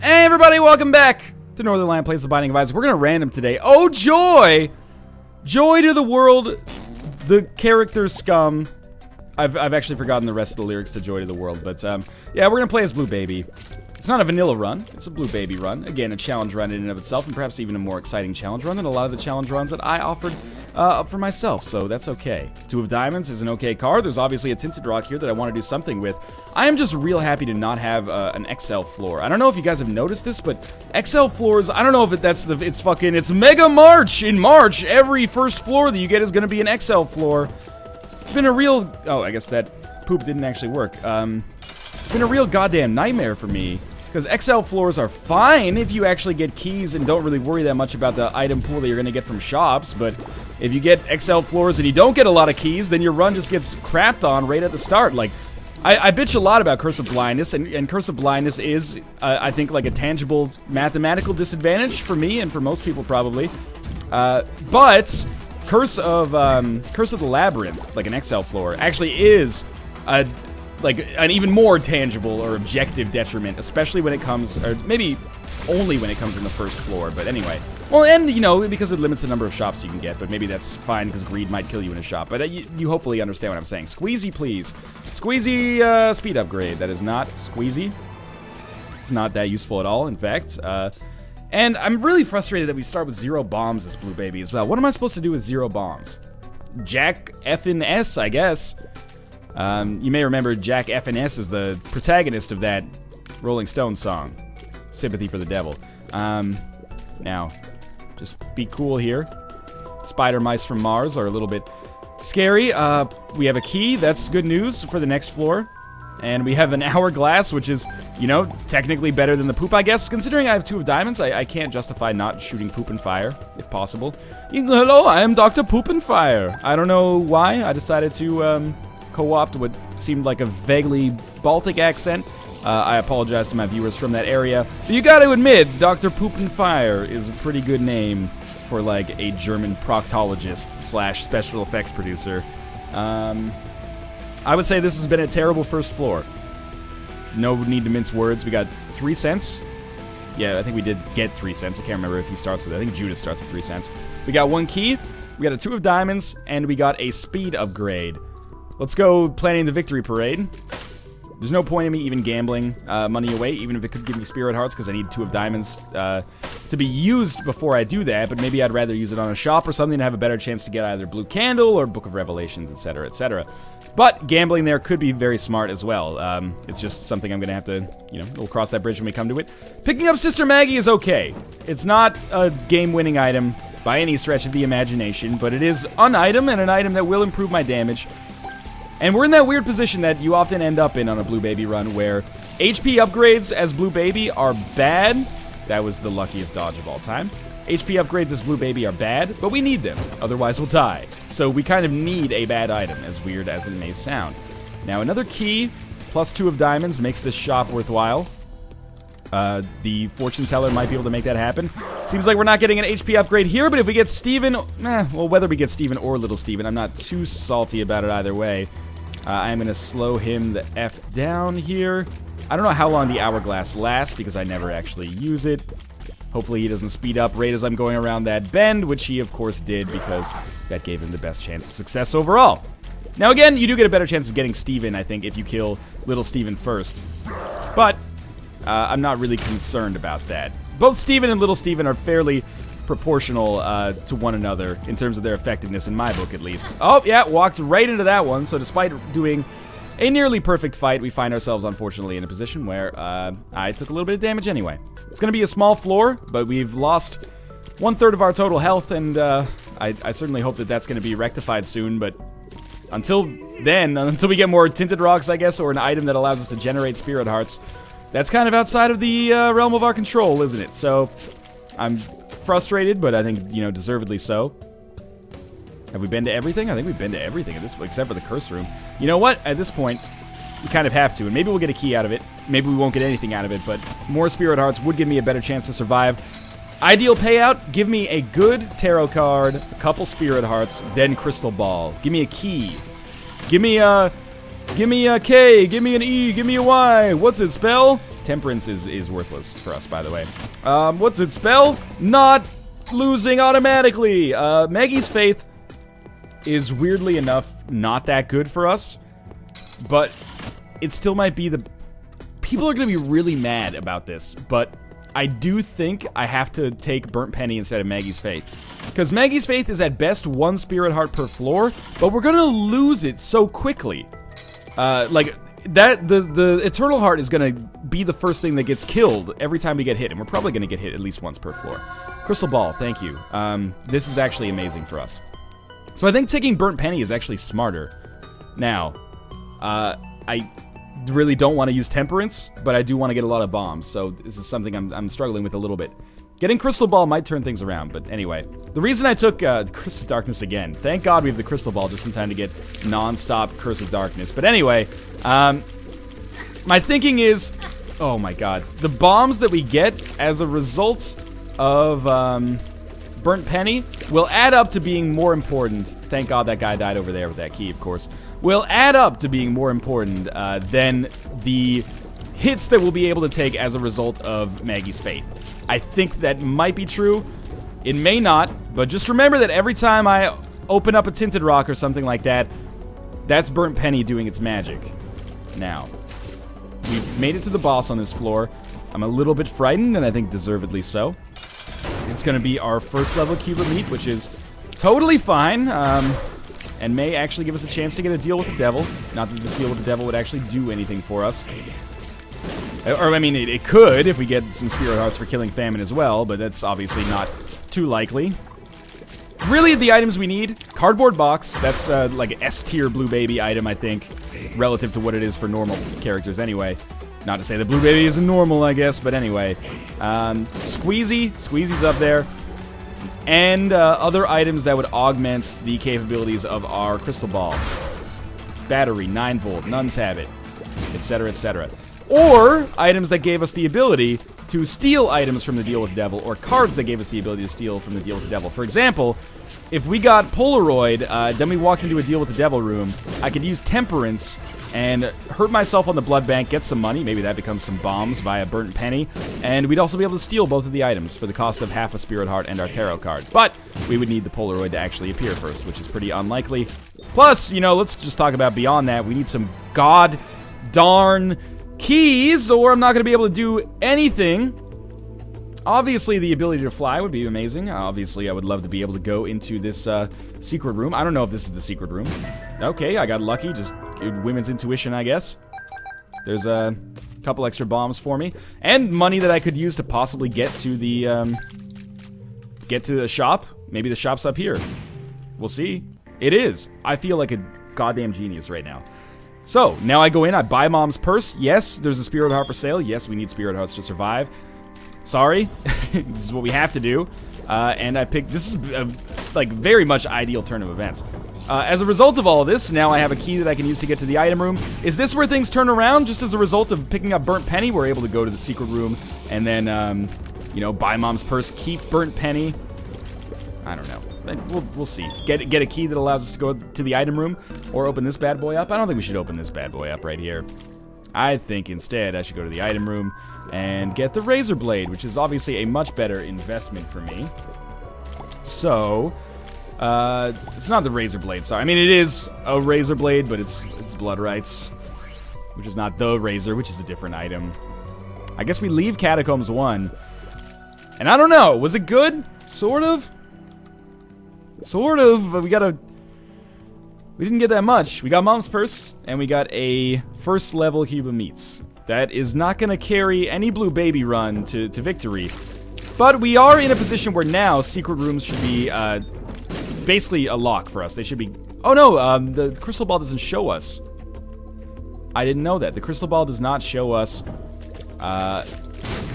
Hey everybody, welcome back to Northernlion Plays the Binding of Isaac. We're gonna random today. Oh joy! Joy to the world, the character scum. I've actually forgotten the rest of the lyrics to Joy to the World, but yeah, we're gonna play as Blue Baby. It's not a vanilla run, it's a Blue Baby run. Again, a challenge run in and of itself, and perhaps even a more exciting challenge run than a lot of the challenge runs that I offered up for myself, so that's okay. Two of Diamonds is an okay card. There's obviously a Tinted Rock here that I want to do something with. I am just real happy to not have an XL floor. I don't know if you guys have noticed this, but XL floors, I don't know if it's Mega March! In March, every first floor that you get is gonna be an XL floor. It's been a real, oh, I guess that poop didn't actually work. It's been a real goddamn nightmare for me. Because XL floors are fine if you actually get keys and don't really worry that much about the item pool that you're going to get from shops, but if you get XL floors and you don't get a lot of keys, then your run just gets crapped on right at the start. Like, I bitch a lot about Curse of Blindness, and Curse of Blindness is, I think, like a tangible mathematical disadvantage for me and for most people probably. But Curse of the Labyrinth, like an XL floor, actually is like an even more tangible or objective detriment, especially when it comes, or maybe only when it comes in the first floor, but anyway. Well, and, you know, because it limits the number of shops you can get, but maybe that's fine because greed might kill you in a shop. But you hopefully understand what I'm saying. Squeezy, please. Squeezy speed upgrade. That is not Squeezy. It's not that useful at all, in fact. And I'm really frustrated that we start with 0 bombs as Blue Baby as well. What am I supposed to do with 0 bombs? Jack Effin' S, I guess. You may remember Jack F&S is the protagonist of that Rolling Stones song, Sympathy for the Devil. Now, just be cool here. Spider mice from Mars are a little bit scary. We have a key, that's good news for the next floor. And we have an hourglass, which is, you know, technically better than the poop, I guess. Considering I have 2 of diamonds, I can't justify not shooting poop and fire, if possible. Hello, I am Dr. Poop and Fire. I don't know why I decided to, co-opt what seemed like a vaguely Baltic accent. I apologize to my viewers from that area. But you gotta admit, Dr. Poop and Fire is a pretty good name for like a German proctologist / special effects producer. I would say this has been a terrible first floor. No need to mince words. We got 3 cents. Yeah, I think we did get 3 cents. I can't remember if he starts with it. I think Judas starts with 3 cents. We got 1 key, we got a 2 of diamonds, and we got a speed upgrade. Let's go planning the victory parade. There's no point in me even gambling money away, even if it could give me spirit hearts, because I need 2 of diamonds to be used before I do that, but maybe I'd rather use it on a shop or something to have a better chance to get either Blue Candle or Book of Revelations, etc., etc. But gambling there could be very smart as well. It's just something I'm going to have to, you know, we'll cross that bridge when we come to it. Picking up Sister Maggie is okay. It's not a game-winning item by any stretch of the imagination, but it is an item and an item that will improve my damage. And we're in that weird position that you often end up in on a Blue Baby run where HP upgrades as Blue Baby are bad. That was the luckiest dodge of all time. HP upgrades as Blue Baby are bad, but we need them, otherwise we'll die. So we kind of need a bad item, as weird as it may sound. Now another key, plus 2 of diamonds, makes this shop worthwhile. The fortune teller might be able to make that happen. Seems like we're not getting an HP upgrade here, but if we get Steven, well, whether we get Steven or Little Steven, I'm not too salty about it either way. I'm going to slow him the F down here. I don't know how long the hourglass lasts because I never actually use it. Hopefully he doesn't speed up right as I'm going around that bend, which he of course did because that gave him the best chance of success overall. Now again, you do get a better chance of getting Steven, I think, if you kill Little Steven first. But I'm not really concerned about that. Both Steven and Little Steven are fairly proportional to one another in terms of their effectiveness, in my book at least. Oh, yeah, walked right into that one. So despite doing a nearly perfect fight, we find ourselves, unfortunately, in a position where I took a little bit of damage anyway. It's going to be a small floor, but we've lost 1/3 of our total health, and I certainly hope that that's going to be rectified soon, but until then, until we get more Tinted Rocks, I guess, or an item that allows us to generate Spirit Hearts, that's kind of outside of the realm of our control, isn't it? So I'm frustrated, but I think, you know, deservedly so. Have we been to everything? I think we've been to everything at this point, except for the curse room. You know what? At this point, we kind of have to, and maybe we'll get a key out of it. Maybe we won't get anything out of it, but more Spirit Hearts would give me a better chance to survive. Ideal payout, give me a good tarot card, a couple Spirit Hearts, then Crystal Ball. Give me a key. Give me a K, give me an E, give me a Y. What's it spell? Temperance is worthless for us, by the way. What's its spell? Not losing automatically. Maggie's Faith is weirdly enough not that good for us, but it still might be the... People are going to be really mad about this, but I do think I have to take Burnt Penny instead of Maggie's Faith. Because Maggie's Faith is at best 1 Spirit Heart per floor, but we're going to lose it so quickly. Like, the Eternal Heart is going to be the first thing that gets killed every time we get hit, and we're probably going to get hit at least once per floor. Crystal Ball, thank you. This is actually amazing for us. So I think taking Burnt Penny is actually smarter. Now, I really don't want to use Temperance, but I do want to get a lot of bombs, so this is something I'm struggling with a little bit. Getting Crystal Ball might turn things around, but anyway. The reason I took Curse of Darkness again, thank God we have the Crystal Ball just in time to get non-stop Curse of Darkness. But anyway, my thinking is, oh my God, the bombs that we get as a result of Burnt Penny will add up to being more important. Thank God that guy died over there with that key, of course. Will add up to being more important than the hits that we'll be able to take as a result of Maggie's Faith. I think that might be true. It may not, but just remember that every time I open up a Tinted Rock or something like that, that's Burnt Penny doing its magic. Now, we've made it to the boss on this floor. I'm a little bit frightened, and I think deservedly so. It's going to be our first level Cube of Meat, which is totally fine, and may actually give us a chance to get a deal with the devil. Not that this deal with the devil would actually do anything for us. Or, I mean, it could if we get some Spirit Hearts for killing Famine as well, but that's obviously not too likely. Really, the items we need, Cardboard Box, that's like an S-tier Blue Baby item, I think, relative to what it is for normal characters anyway. Not to say that Blue Baby isn't normal, I guess, but anyway. Squeezy's up there. And other items that would augment the capabilities of our Crystal Ball. Battery, 9-volt, Nun's Habit, etc., etc. Or items that gave us the ability to steal items from the Deal with the Devil, or cards that gave us the ability to steal from the Deal with the Devil. For example, if we got Polaroid, then we walked into a Deal with the Devil room, I could use Temperance and hurt myself on the blood bank, get some money, maybe that becomes some bombs via Burnt Penny, and we'd also be able to steal both of the items for the cost of half a Spirit Heart and our Tarot card. But we would need the Polaroid to actually appear first, which is pretty unlikely. Plus, you know, let's just talk about beyond that, we need some god darn keys, or I'm not going to be able to do anything. Obviously, the ability to fly would be amazing. Obviously, I would love to be able to go into this secret room. I don't know if this is the secret room. Okay, I got lucky. Just women's intuition, I guess. There's a couple extra bombs for me. And money that I could use to possibly get to the shop. Maybe the shop's up here. We'll see. It is. I feel like a goddamn genius right now. So, now I go in, I buy Mom's purse. Yes, there's a Spirit Heart for sale. Yes, we need Spirit Hearts to survive. Sorry. This is what we have to do. And I picked... This is a, like, very much ideal turn of events. As a result of all of this, now I have a key that I can use to get to the item room. Is this where things turn around? Just as a result of picking up Burnt Penny, we're able to go to the secret room and then, you know, buy Mom's purse, keep Burnt Penny. I don't know. We'll see. Get a key that allows us to go to the item room or open this bad boy up. I don't think we should open this bad boy up right here. I think instead I should go to the item room and get the Razor Blade, which is obviously a much better investment for me. So, it's not the Razor Blade, sorry. I mean, it is a Razor Blade, but it's Blood Rights, which is not the Razor, which is a different item. I guess we leave Catacombs 1. And I don't know, was it good? Sort of? Sort of. We didn't get that much. We got Mom's purse, and we got a first level Cube of Meats. That is not going to carry any Blue Baby run to victory. But we are in a position where now secret rooms should be basically a lock for us. They should be... Oh no, the Crystal Ball doesn't show us. I didn't know that. The Crystal Ball does not show us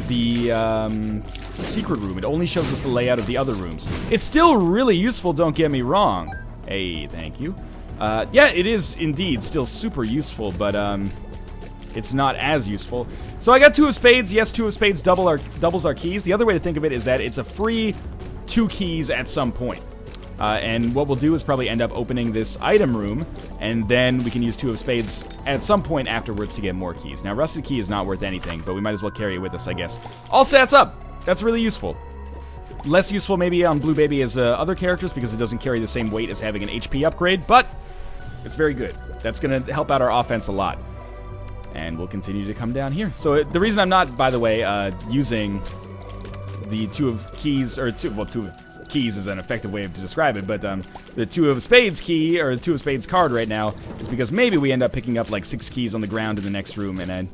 the secret room. It only shows us the layout of the other rooms. It's still really useful, don't get me wrong. Hey, thank you. Yeah, it is indeed still super useful, but it's not as useful. So I got 2 of spades. Yes, 2 of spades doubles our keys. The other way to think of it is that it's a free 2 keys at some point. And what we'll do is probably end up opening this item room, and then we can use two of spades at some point afterwards to get more keys. Now, rusted key is not worth anything, but we might as well carry it with us, I guess. All stats up. That's really useful. Less useful maybe on Blue Baby as other characters because it doesn't carry the same weight as having an HP upgrade, but it's very good. That's going to help out our offense a lot. And we'll continue to come down here. So the reason I'm not, by the way, using the two of keys, or two of keys is an effective way to describe it, but the two of spades key, or the two of spades card right now, is because maybe we end up picking up like 6 keys on the ground in the next room, and I'd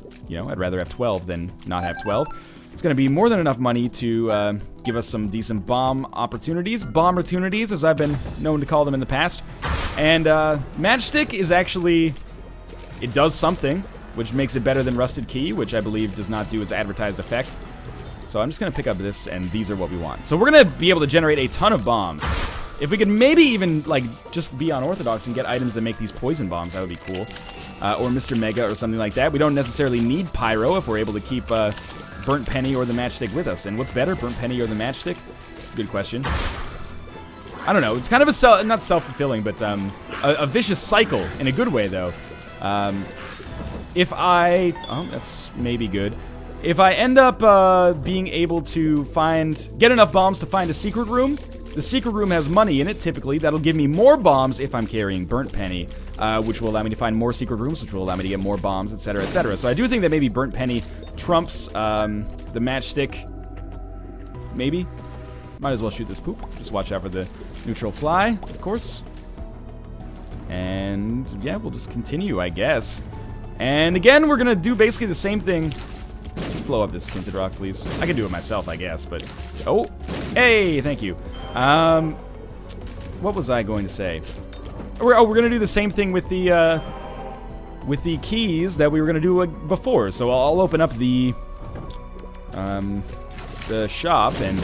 rather have 12 than not have 12. It's going to be more than enough money to give us some decent bomb opportunities, as I've been known to call them in the past. And Matchstick is actually, it does something, which makes it better than Rusted Key, which I believe does not do its advertised effect. So I'm just going to pick up this, and these are what we want. So we're going to be able to generate a ton of bombs. If we could maybe even, like, just be unorthodox and get items that make these poison bombs, that would be cool. Or Mr. Mega or something like that. We don't necessarily need Pyro if we're able to keep Burnt Penny or the Matchstick with us. And what's better, Burnt Penny or the Matchstick? It's a good question. I don't know. It's kind of a, not self-fulfilling, but a vicious cycle in a good way, though. If I... Oh, that's maybe good. If I end up being able to get enough bombs to find a secret room, the secret room has money in it, typically. That'll give me more bombs if I'm carrying Burnt Penny, which will allow me to find more secret rooms, which will allow me to get more bombs, etc., etc. So I do think that maybe Burnt Penny trumps the Matchstick. Maybe. Might as well shoot this poop. Just watch out for the neutral fly, of course. And yeah, we'll just continue, I guess. And again, we're gonna do basically the same thing. Just blow up this tinted rock, please. I can do it myself, I guess, but... Oh! Hey! Thank you. What was I going to say? We're gonna do the same thing with the keys that we were gonna do before. So I'll open up the shop, and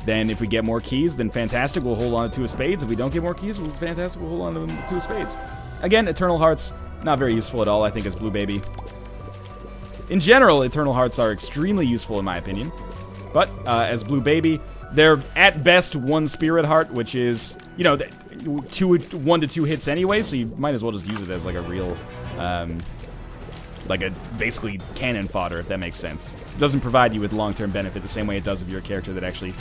then if we get more keys, then fantastic, we'll hold on to two of spades. If we don't get more keys, fantastic, we'll hold on to two of spades. Again, Eternal Hearts, not very useful at all, I think, as Blue Baby. In general, Eternal Hearts are extremely useful in my opinion. But, as Blue Baby, they're at best 1 Spirit Heart, which is, 1 to 2 hits anyway, so you might as well just use it as like a real, like a basically cannon fodder, if that makes sense. It doesn't provide you with long-term benefit the same way it does if you're a character that actually,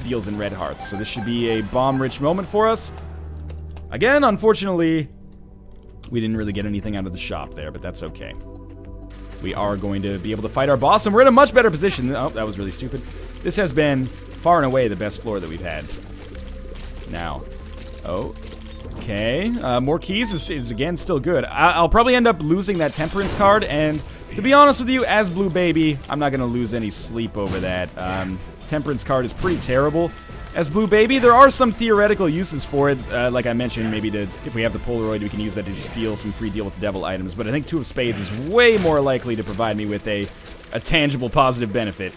deals in red hearts. So this should be a bomb-rich moment for us. Again, unfortunately, we didn't really get anything out of the shop there, but that's okay. We are going to be able to fight our boss, and we're in a much better position. Oh, that was really stupid. This has been far and away the best floor that we've had. Now. Oh. Okay. More keys is again, still good. I'll probably end up losing that Temperance card, and to be honest with you, as Blue Baby, I'm not going to lose any sleep over that. Temperance card is pretty terrible. As Blue Baby, there are some theoretical uses for it. Like I mentioned, maybe if we have the Polaroid, we can use that to steal some free Deal with the Devil items. But I think Two of Spades is way more likely to provide me with a tangible positive benefit.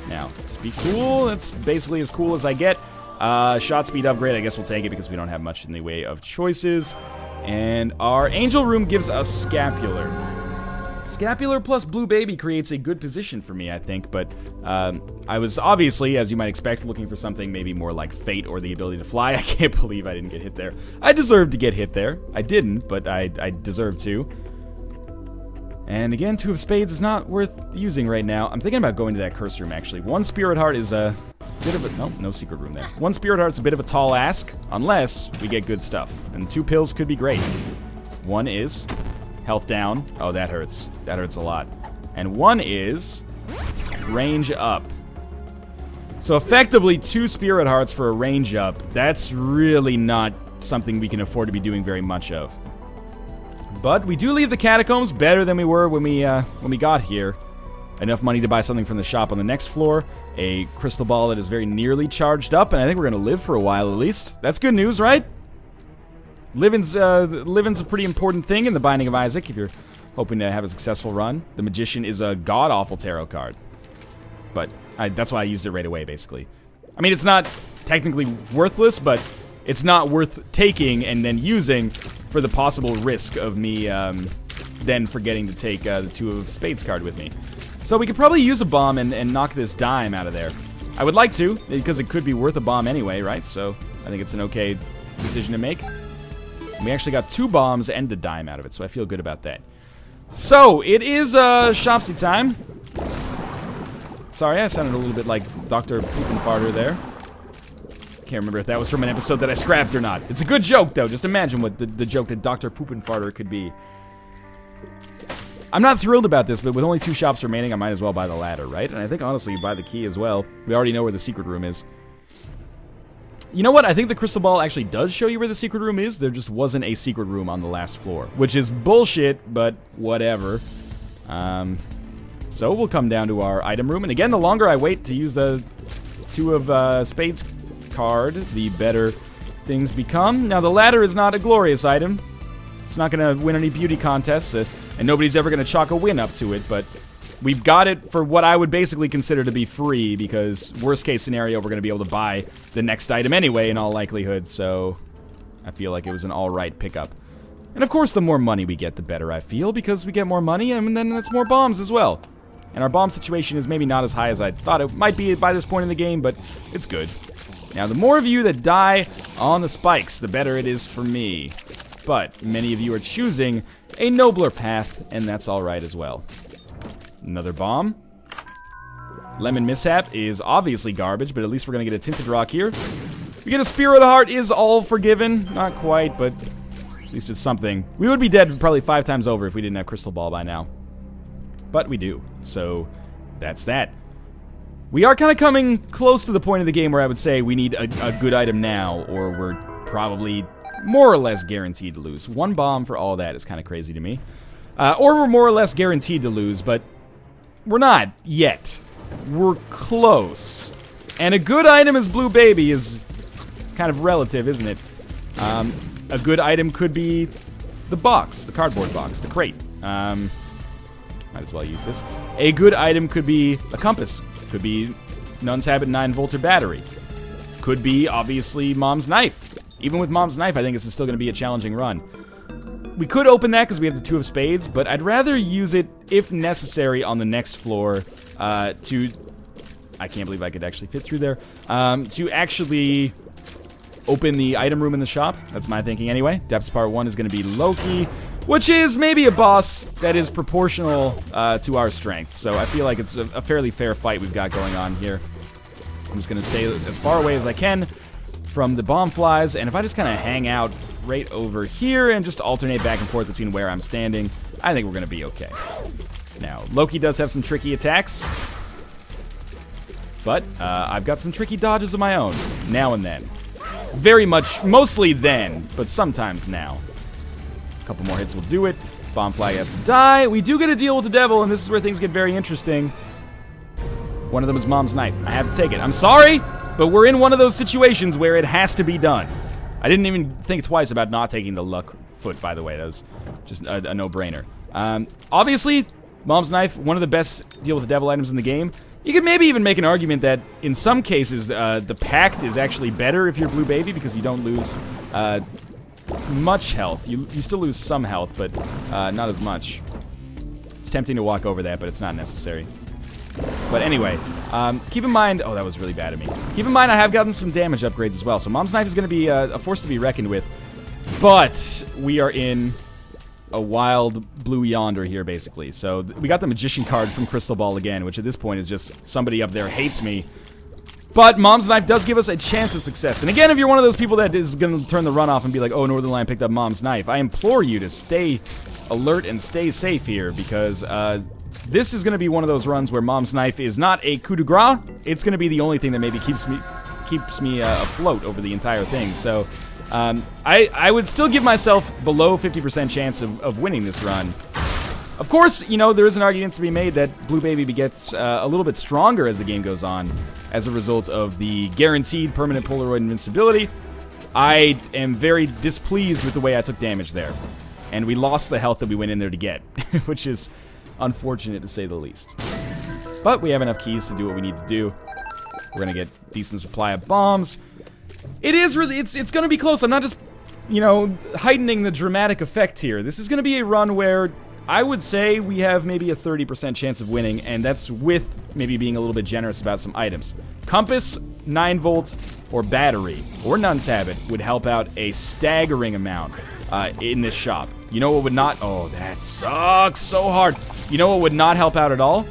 Now, just be cool. That's basically as cool as I get. Shot speed upgrade, I guess we'll take it because we don't have much in the way of choices. And our Angel Room gives us Scapular. Scapular plus Blue Baby creates a good position for me, I think, but I was obviously, as you might expect, looking for something maybe more like Fate or the ability to fly. I can't believe I didn't get hit there. I deserved to get hit there. I didn't, but I deserved to. And again, Two of Spades is not worth using right now. I'm thinking about going to that Curse Room, actually. 1 Spirit Heart is a bit of a... Nope, no secret room there. 1 Spirit Heart's a bit of a tall ask, unless we get good stuff. And 2 pills could be great. 1 is... health down. Oh, that hurts. That hurts a lot. And 1 is... range up. So effectively, 2 Spirit Hearts for a range up. That's really not something we can afford to be doing very much of. But we do leave the catacombs better than we were when we got here. Enough money to buy something from the shop on the next floor. A crystal ball that is very nearly charged up, and I think we're going to live for a while at least. That's good news, right? Living's a pretty important thing in the Binding of Isaac if you're hoping to have a successful run. The Magician is a god-awful tarot card. But that's why I used it right away, basically. I mean, it's not technically worthless, but it's not worth taking and then using for the possible risk of me then forgetting to take the Two of Spades card with me. So we could probably use a bomb and knock this dime out of there. I would like to, because it could be worth a bomb anyway, right? So I think it's an okay decision to make. We actually got 2 bombs and a dime out of it, so I feel good about that. So, it is Shopsy time. Sorry, I sounded a little bit like Dr. Poopin' Farter there. Can't remember if that was from an episode that I scrapped or not. It's a good joke, though. Just imagine what the joke that Dr. Poopin' Farter could be. I'm not thrilled about this, but with only 2 shops remaining, I might as well buy the ladder, right? And I think, honestly, you buy the key as well. We already know where the secret room is. You know what? I think the crystal ball actually does show you where the secret room is. There just wasn't a secret room on the last floor, which is bullshit, but whatever. So we'll come down to our item room. And again, the longer I wait to use the 2 of Spades card, the better things become. Now, the ladder is not a glorious item. It's not going to win any beauty contests, and nobody's ever going to chalk a win up to it, but we've got it for what I would basically consider to be free, because worst case scenario, we're going to be able to buy the next item anyway, in all likelihood, so I feel like it was an alright pickup. And of course, the more money we get, the better I feel, because we get more money, and then that's more bombs as well. And our bomb situation is maybe not as high as I thought it might be by this point in the game, but it's good. Now, the more of you that die on the spikes, the better it is for me. But many of you are choosing a nobler path, and that's alright as well. Another bomb. Lemon Mishap is obviously garbage, but at least we're going to get a Tinted Rock here. We get a Spear of the Heart is all forgiven. Not quite, but at least it's something. We would be dead probably 5 times over if we didn't have Crystal Ball by now. But we do, so that's that. We are kind of coming close to the point of the game where I would say we need a good item now, or we're probably more or less guaranteed to lose. 1 bomb for all that is kind of crazy to me. Or we're more or less guaranteed to lose, but we're not yet. We're close. And a good item as Blue Baby is... it's kind of relative, isn't it? A good item could be the box, the cardboard box, the crate. Might as well use this. A good item could be a compass. Could be Nun's Habit 9-volter battery. Could be, obviously, Mom's Knife. Even with Mom's Knife, I think this is still going to be a challenging run. We could open that because we have the 2 of Spades, but I'd rather use it, if necessary, on the next floor to... I can't believe I could actually fit through there. To actually open the item room in the shop. That's my thinking anyway. Depths Part 1 is going to be Loki, which is maybe a boss that is proportional to our strength. So I feel like it's a fairly fair fight we've got going on here. I'm just going to stay as far away as I can from the bomb flies, and if I just kind of hang out right over here and just alternate back and forth between where I'm standing, I think we're going to be okay. Now, Loki does have some tricky attacks, but I've got some tricky dodges of my own, now and then. Very much, mostly then, but sometimes now. A couple more hits will do it. Bomb flag has to die. We do get a deal with the devil, and this is where things get very interesting. One of them is Mom's Knife. I have to take it. I'm sorry, but we're in one of those situations where it has to be done. I didn't even think twice about not taking the luck foot, by the way. That was just a no-brainer. Obviously, Mom's Knife, one of the best deal with the devil items in the game. You could maybe even make an argument that, in some cases, the Pact is actually better if you're Blue Baby, because you don't lose much health. You still lose some health, but not as much. It's tempting to walk over that, but it's not necessary. But anyway, keep in mind... oh, that was really bad of me. Keep in mind I have gotten some damage upgrades as well, so Mom's Knife is going to be a force to be reckoned with. But we are in a wild blue yonder here, basically. So we got the Magician card from Crystal Ball again, which at this point is just somebody up there hates me. But Mom's Knife does give us a chance of success. And again, if you're one of those people that is going to turn the run off and be like, oh, Northernlion picked up Mom's Knife, I implore you to stay alert and stay safe here, because this is going to be one of those runs where Mom's Knife is not a coup de grace. It's going to be the only thing that maybe keeps me afloat over the entire thing. So I would still give myself below 50% chance of winning this run. Of course, you know, there is an argument to be made that Blue Baby gets a little bit stronger as the game goes on as a result of the guaranteed permanent Polaroid invincibility. I am very displeased with the way I took damage there. And we lost the health that we went in there to get, which is unfortunate to say the least. But we have enough keys to do what we need to do. We're going to get decent supply of bombs. It is really, it's going to be close. I'm not just, you know, heightening the dramatic effect here. This is going to be a run where I would say we have maybe a 30% chance of winning, and that's with maybe being a little bit generous about some items. Compass, 9-volt or battery or Nun's Habit would help out a staggering amount in this shop. You know what would not? Oh, that sucks so hard. You know what would not help out at all?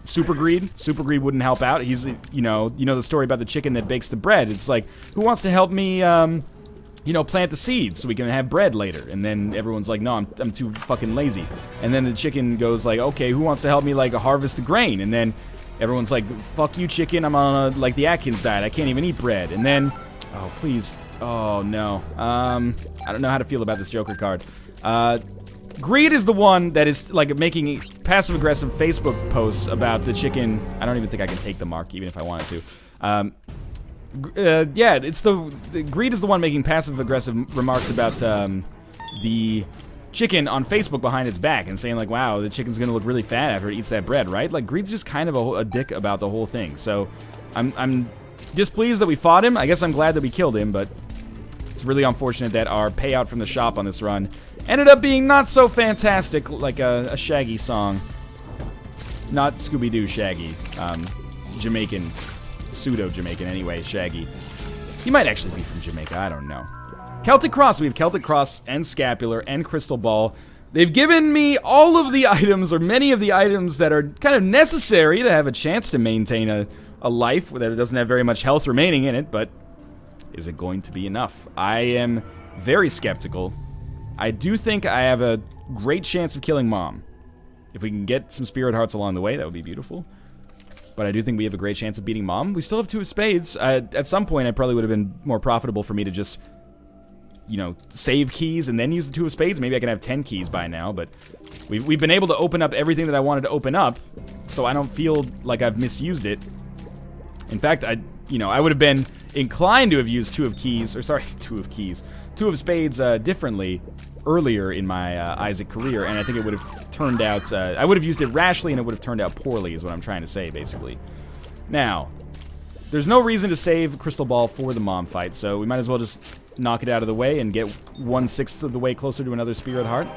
Super Greed. Super Greed wouldn't help out. He's, you know the story about the chicken that bakes the bread. It's like, who wants to help me, you know, plant the seeds so we can have bread later? And then everyone's like, no, I'm too fucking lazy. And then the chicken goes like, okay, who wants to help me, like, harvest the grain? And then everyone's like, fuck you, chicken. I'm on, like, the Atkins diet. I can't even eat bread. And then, oh, please. Oh, no. I don't know how to feel about this Joker card. Greed is the one that is, like, making passive-aggressive Facebook posts about the chicken. I don't even think I can take the mark, even if I wanted to. Yeah, it's the Greed is the one making passive-aggressive remarks about the chicken on Facebook behind its back and saying, like, wow, the chicken's gonna look really fat after it eats that bread, right? Like, Greed's just kind of a dick about the whole thing. So, I'm displeased that we fought him. I guess I'm glad that we killed him, but it's really unfortunate that our payout from the shop on this run ended up being not so fantastic, like a Shaggy song. Not Scooby-Doo Shaggy. Jamaican. Pseudo-Jamaican anyway, Shaggy. He might actually be from Jamaica, I don't know. Celtic Cross. We have Celtic Cross and Scapular and Crystal Ball. They've given me all of the items, or many of the items that are kind of necessary to have a chance to maintain a life that doesn't have very much health remaining in it, but is it going to be enough? I am very skeptical. I do think I have a great chance of killing Mom. If we can get some Spirit Hearts along the way, that would be beautiful. But I do think we have a great chance of beating Mom. We still have 2 of Spades. At some point, it probably would have been more profitable for me to just, you know, save keys and then use the 2 of Spades. Maybe I can have 10 keys by now, but we've been able to open up everything that I wanted to open up, so I don't feel like I've misused it. In fact, I would have been inclined to have used 2 of Spades differently earlier in my Isaac career, and I think it would have turned out, I would have used it rashly and it would have turned out poorly, is what I'm trying to say, basically. Now, there's no reason to save Crystal Ball for the Mom fight, so we might as well just knock it out of the way and get 1/6 of the way closer to another Spirit Heart,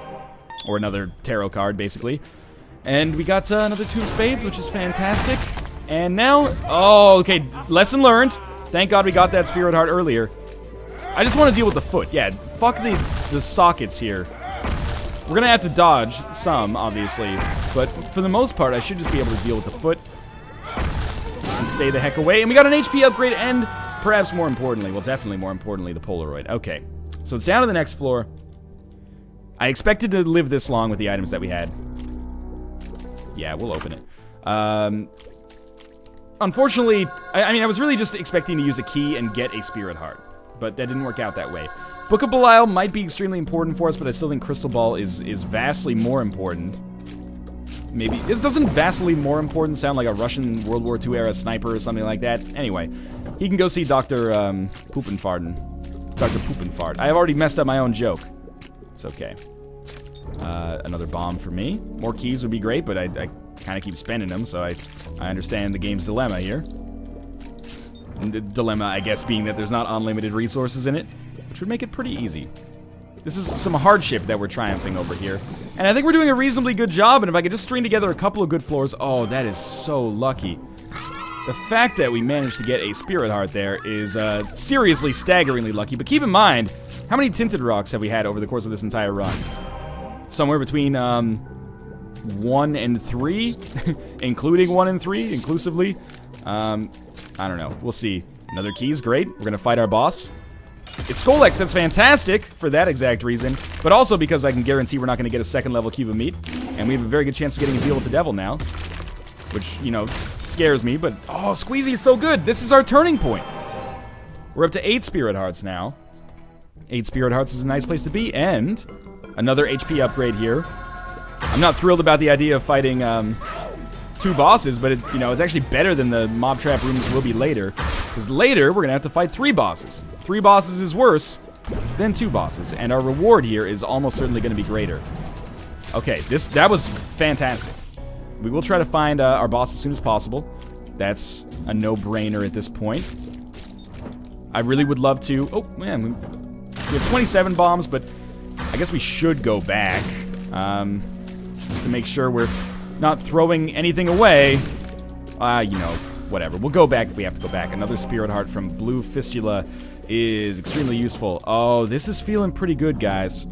or another Tarot card, basically. And we got another 2 of Spades, which is fantastic. And now, oh, okay, lesson learned. Thank God we got that Spirit Heart earlier. I just want to deal with the foot. Yeah, fuck the sockets here. We're gonna have to dodge some, obviously, but for the most part, I should just be able to deal with the foot and stay the heck away. And we got an HP upgrade, and perhaps more importantly, well, definitely more importantly, the Polaroid. Okay, so it's down to the next floor. I expected to live this long with the items that we had. Yeah, we'll open it. Unfortunately, I mean, I was really just expecting to use a key and get a Spirit Heart, but that didn't work out that way. Book of Belial might be extremely important for us, but I still think Crystal Ball is vastly more important. Maybe, doesn't vastly more important sound like a Russian World War II era sniper or something like that? Anyway, he can go see Dr. Poopenfarden. Dr. Poopenfart. I have already messed up my own joke. It's okay. Another bomb for me. More keys would be great, but I kind of keep spending them, so I understand the game's dilemma here. And the dilemma, I guess, being that there's not unlimited resources in it, which would make it pretty easy. This is some hardship that we're triumphing over here. And I think we're doing a reasonably good job, and if I could just string together a couple of good floors, oh, that is so lucky. The fact that we managed to get a Spirit Heart there is seriously, staggeringly lucky, but keep in mind, how many Tinted Rocks have we had over the course of this entire run? Somewhere between 1 and 3, including 1 and 3, inclusively. I don't know. We'll see. Another key is great. We're gonna fight our boss. It's Skolex, that's fantastic for that exact reason, but also because I can guarantee we're not gonna get a 2nd level Cube of Meat, and we have a very good chance of getting a deal with the devil now, which, you know, scares me, but oh, Squeezy is so good. This is our turning point. We're up to 8 Spirit Hearts now. 8 Spirit Hearts is a nice place to be, and another HP upgrade here. I'm not thrilled about the idea of fighting 2 bosses, but it's actually better than the mob trap rooms will be later, because later we're gonna have to fight 3 bosses. 3 bosses is worse than 2 bosses, and our reward here is almost certainly gonna be greater. Okay, that was fantastic. We will try to find our boss as soon as possible. That's a no-brainer at this point. I really would love to. Oh man, we have 27 bombs, but I guess we should go back just to make sure we're not throwing anything away. whatever. We'll go back if we have to go back. Another Spirit Heart from Blue Fistula is extremely useful. Oh, this is feeling pretty good, guys.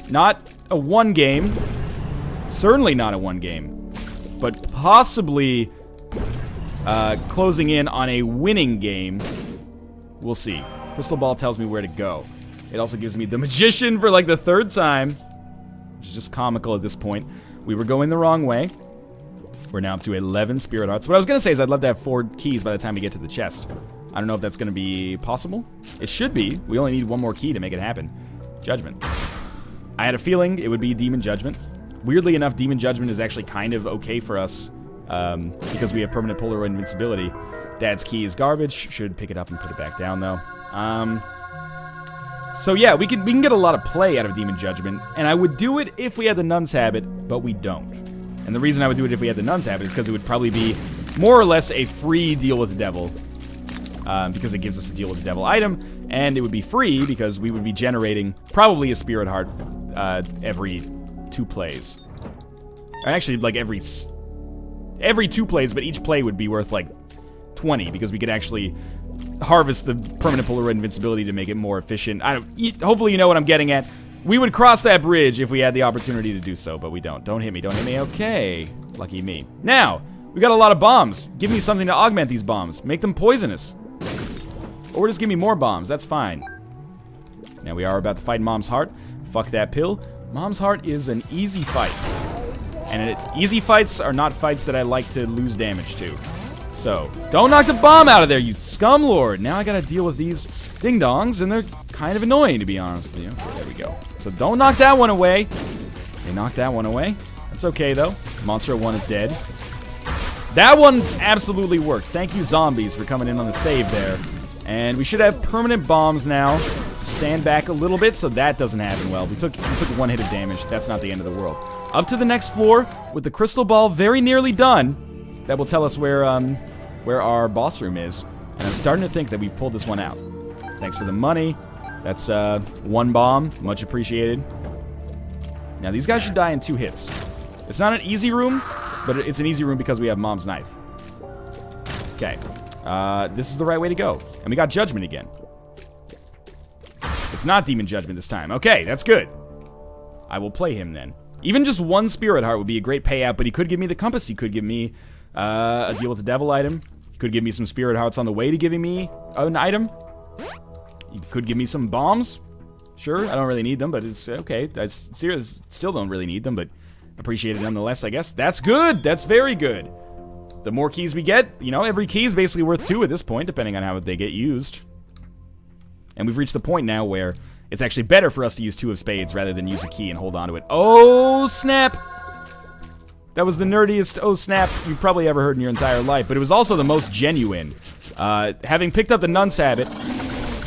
Not a 1 game. Certainly not a 1 game. But possibly closing in on a winning game. We'll see. Crystal Ball tells me where to go. It also gives me the Magician for like the 3rd time, which is just comical at this point. We were going the wrong way. We're now up to 11 Spirit Hearts. What I was going to say is I'd love to have 4 keys by the time we get to the chest. I don't know if that's going to be possible. It should be. We only need 1 more key to make it happen. Judgment. I had a feeling it would be Demon Judgment. Weirdly enough, Demon Judgment is actually kind of okay for us because we have permanent Polaroid invincibility. Dad's key is garbage. Should pick it up and put it back down, though. So yeah, we can get a lot of play out of Demon Judgment, and I would do it if we had the Nun's Habit, but we don't. And the reason I would do it if we had the Nun's Habit is because it would probably be more or less a free deal with the devil, because it gives us a deal with the devil item, and it would be free because we would be generating probably a Spirit Heart every 2 plays. Or actually, like every 2 plays, but each play would be worth like 20 because we could actually harvest the permanent Polaroid invincibility to make it more efficient. Hopefully you know what I'm getting at. We would cross that bridge if we had the opportunity to do so, but we don't. Don't hit me, don't hit me. Okay, lucky me. Now, we got a lot of bombs. Give me something to augment these bombs. Make them poisonous. Or just give me more bombs, that's fine. Now we are about to fight Mom's Heart. Fuck that pill. Mom's Heart is an easy fight. And easy fights are not fights that I like to lose damage to. So, don't knock the bomb out of there, you scum lord. Now I gotta deal with these ding-dongs, and they're kind of annoying, to be honest with you. Okay, there we go. So don't knock that one away. They knocked that one away. That's okay, though. Monster 1 is dead. That one absolutely worked. Thank you, zombies, for coming in on the save there. And we should have permanent bombs now. Stand back a little bit so that doesn't happen well. We took 1 hit of damage. That's not the end of the world. Up to the next floor with the crystal ball very nearly done. That will tell us where our boss room is. And I'm starting to think that we've pulled this one out. Thanks for the money. That's 1 bomb. Much appreciated. Now, these guys should die in 2 hits. It's not an easy room, but it's an easy room because we have Mom's Knife. Okay. This is the right way to go. And we got Judgment again. It's not Demon Judgment this time. Okay, that's good. I will play him then. Even just 1 Spirit Heart would be a great payout, but he could give me the Compass. He could give me a deal with the devil item. He could give me some Spirit Hearts on the way to giving me an item. He could give me some bombs. Sure, I don't really need them, but it's okay. I still don't really need them, but appreciate it nonetheless, I guess. That's good. That's very good. The more keys we get, you know, every key is basically worth 2 at this point, depending on how they get used. And we've reached the point now where it's actually better for us to use 2 of spades rather than use a key and hold on to it. Oh, snap! That was the nerdiest oh, snap you've probably ever heard in your entire life, but it was also the most genuine. Having picked up the Nun's Habit,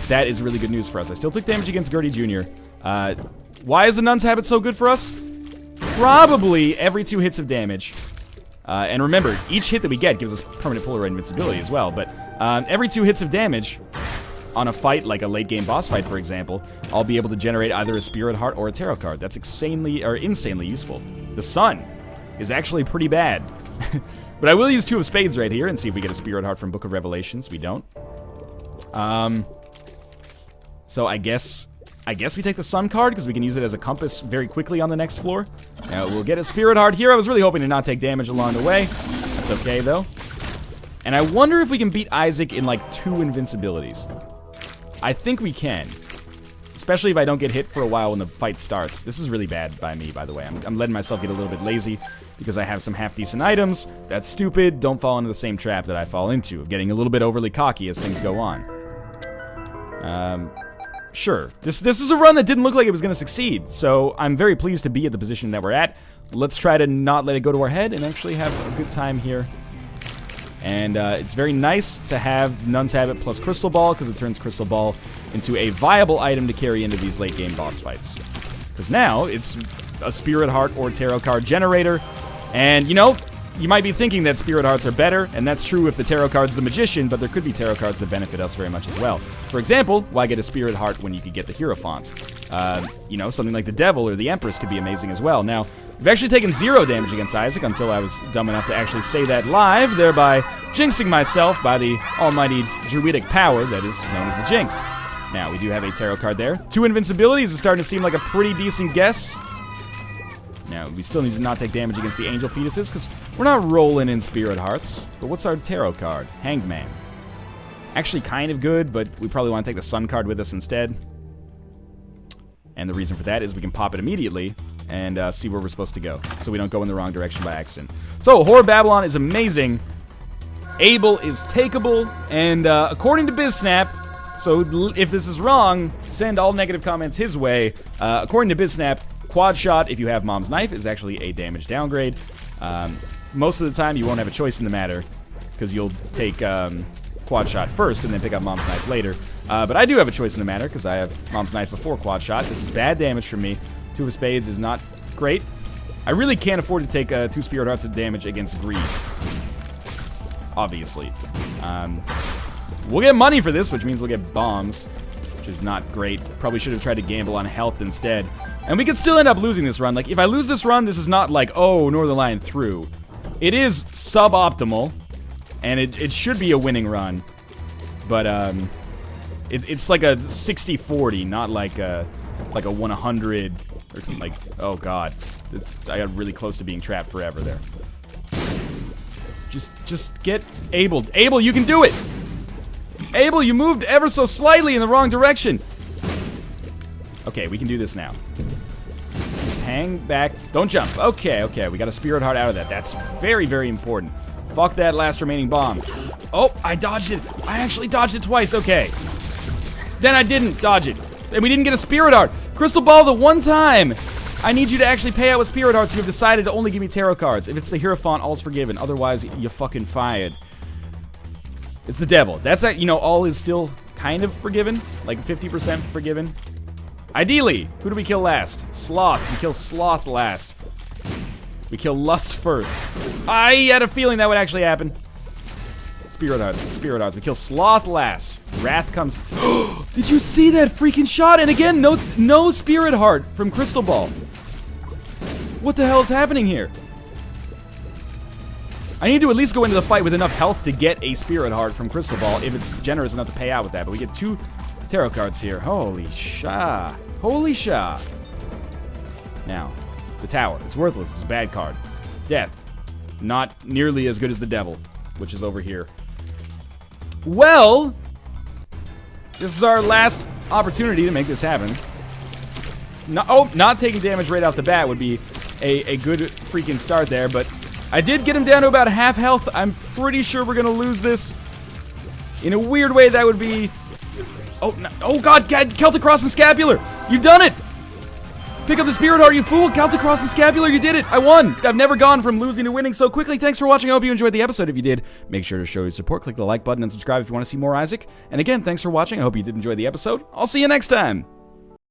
that is really good news for us. I still took damage against Gertie Jr. Why is the Nun's Habit so good for us? Probably every 2 hits of damage. And remember, each hit that we get gives us permanent Polaroid invincibility as well, but every 2 hits of damage on a fight, like a late-game boss fight, for example, I'll be able to generate either a Spirit Heart or a Tarot card. That's insanely useful. The Sun is actually pretty bad. But I will use 2 of spades right here and see if we get a Spirit Heart from Book of Revelations. We don't. So I guess we take the Sun card because we can use it as a compass very quickly on the next floor. Now we'll get a Spirit Heart here. I was really hoping to not take damage along the way. That's okay, though. And I wonder if we can beat Isaac in, like, 2 invincibilities. I think we can. Especially if I don't get hit for a while when the fight starts. This is really bad by me, by the way. I'm letting myself get a little bit lazy because I have some half-decent items. That's stupid. Don't fall into the same trap that I fall into of getting a little bit overly cocky as things go on. Sure. This is a run that didn't look like it was going to succeed, so I'm very pleased to be at the position that we're at. Let's try to not let it go to our head and actually have a good time here. And it's very nice to have Nun's Habit plus Crystal Ball, because it turns Crystal Ball into a viable item to carry into these late-game boss fights. Because now, it's a Spirit Heart or Tarot card generator, and, you know, you might be thinking that Spirit Hearts are better, and that's true if the Tarot card's the Magician, but there could be Tarot cards that benefit us very much as well. For example, why get a Spirit Heart when you could get the Hierophant? You know, something like the Devil or the Empress could be amazing as well. Now, We've actually taken 0 damage against Isaac until I was dumb enough to actually say that live, thereby jinxing myself by the almighty druidic power that is known as the Jinx. Now, we do have a tarot card there. 2 invincibilities is starting to seem like a pretty decent guess. Now, we still need to not take damage against the angel fetuses, because we're not rolling in spirit hearts. But what's our tarot card? Hanged Man. Actually kind of good, but we probably want to take the sun card with us instead. And the reason for that is we can pop it immediately and see where we're supposed to go, so we don't go in the wrong direction by accident. So, Horror Babylon is amazing. Abel is takeable, and according to BizSnap, so if this is wrong, send all negative comments his way. According to BizSnap, Quad Shot, if you have Mom's Knife, is actually a damage downgrade. Most of the time, you won't have a choice in the matter, because you'll take Quad Shot first and then pick up Mom's Knife later. But I do have a choice in the matter, because I have Mom's Knife before Quad Shot. This is bad damage from me. 2 of Spades is not great. I really can't afford to take 2 Spirit Hearts of damage against Greed. Obviously. We'll get money for this, which means we'll get bombs, which is not great. Probably should have tried to gamble on health instead. And we could still end up losing this run. Like, if I lose this run, this is not like, oh, Northernlion through. It is suboptimal, and it should be a winning run. But, it's like a 60-40, not like a 100, or like, oh god. I got really close to being trapped forever there. Just get Abel. Abel, you can do it! Abel, you moved ever so slightly in the wrong direction. Okay, we can do this now. Just hang back. Don't jump. Okay, we got a Spirit Heart out of that. That's very, very important. Fuck that last remaining bomb. Oh, I dodged it. I actually dodged it twice. Okay. Then I didn't dodge it. And we didn't get a Spirit Heart. Crystal Ball, the one time I need you to actually pay out with Spirit Hearts, you have decided to only give me tarot cards. If it's the Hierophant, all's forgiven. Otherwise, you're fucking fired. It's the devil. That's, you know, all is still kind of forgiven. Like 50% forgiven. Ideally, who do we kill last? Sloth. We kill Sloth last. We kill Lust first. I had a feeling that would actually happen. Spirit Hearts. Spirit Hearts. We kill Sloth last. Wrath comes. Did you see that freaking shot? And again, no Spirit Heart from Crystal Ball. What the hell is happening here? I need to at least go into the fight with enough health to get a Spirit Heart from Crystal Ball if it's generous enough to pay out with that. But we get 2 tarot cards here. Holy sha. Holy sha. Now, the Tower. It's worthless. It's a bad card. Death. Not nearly as good as the Devil, which is over here. Well, this is our last opportunity to make this happen. Not taking damage right off the bat would be a good freaking start there, but I did get him down to about half health. I'm pretty sure we're going to lose this. In a weird way, that would be... Oh, no. Oh god, Celtic Cross and Scapular! You've done it! Pick up the Spirit Heart, you fool! Celtic Cross and Scapular, you did it! I won! I've never gone from losing to winning so quickly. Thanks for watching. I hope you enjoyed the episode. If you did, make sure to show your support. Click the like button and subscribe if you want to see more Isaac. And again, thanks for watching. I hope you did enjoy the episode. I'll see you next time!